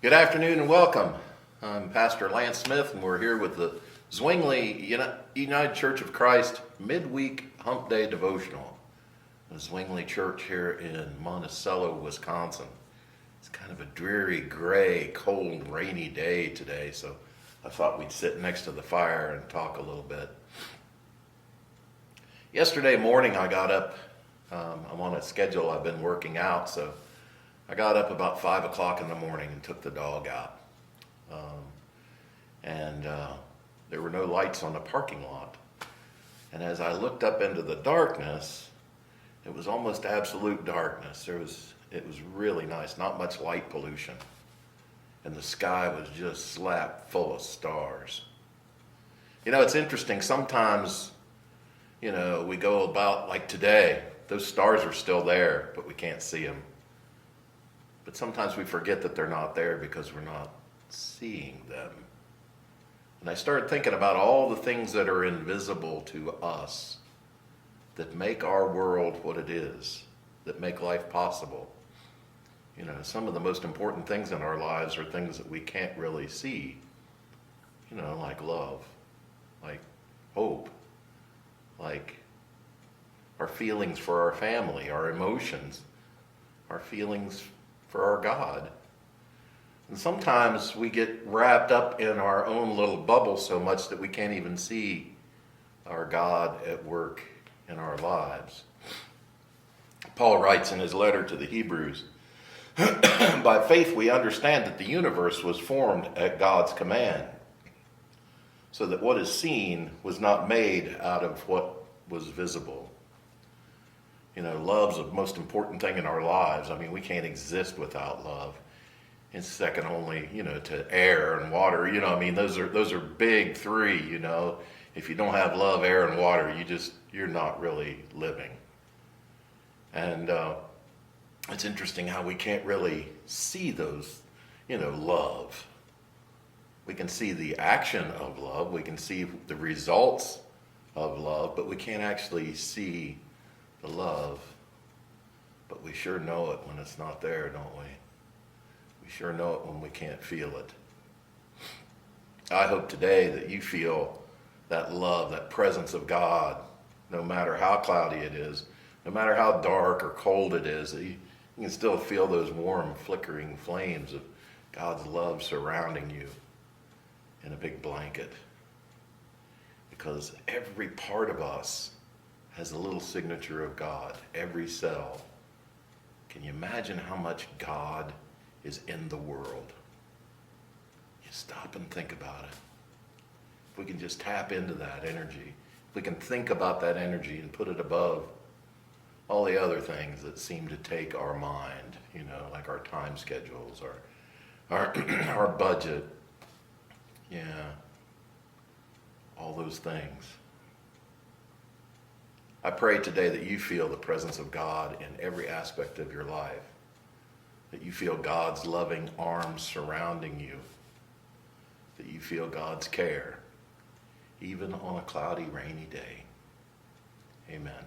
Good afternoon and welcome. I'm Pastor Lance Smith, and we're here with the Zwingli United Church of Christ midweek Hump Day Devotional. The Zwingli Church here in Monticello, Wisconsin. It's kind of a dreary, gray, cold, rainy day today, so I thought we'd sit next to the fire and talk a little bit. Yesterday morning I got up. I'm on a schedule. I've been working out, so I got up about 5 o'clock in the morning and took the dog out. There were no lights on the parking lot. And as I looked up into the darkness, it was almost absolute darkness. It was really nice, not much light pollution. And the sky was just slap full of stars. You know, it's interesting. Sometimes, we go about like today, those stars are still there, but we can't see them. But sometimes we forget that they're not there because we're not seeing them. And I started thinking about all the things that are invisible to us that make our world what it is, that make life possible. Some of the most important things in our lives are things that we can't really see. Like love, like hope, like our feelings for our family, our emotions, our feelings for our God. And sometimes we get wrapped up in our own little bubble so much that we can't even see our God at work in our lives. Paul writes in his letter to the Hebrews, by faith we understand that the universe was formed at God's command, so that what is seen was not made out of what was visible. Love's the most important thing in our lives. I mean, we can't exist without love. It's second only, to air and water. Those are big three. If you don't have love, air, and water, you're not really living. And it's interesting how we can't really see those, love. We can see the action of love. We can see the results of love, but we can't actually see the love. But we sure know it when it's not there, don't we? We sure know it when we can't feel it. I hope today that you feel that love, that presence of God, no matter how cloudy it is, no matter how dark or cold it is, that you can still feel those warm, flickering flames of God's love surrounding you in a big blanket. Because every part of us has a little signature of God, every cell. Can you imagine how much God is in the world? You stop and think about it. If we can just tap into that energy, if we can think about that energy and put it above all the other things that seem to take our mind, like our time schedules, our budget, all those things. I pray today that you feel the presence of God in every aspect of your life, that you feel God's loving arms surrounding you, that you feel God's care, even on a cloudy, rainy day. Amen.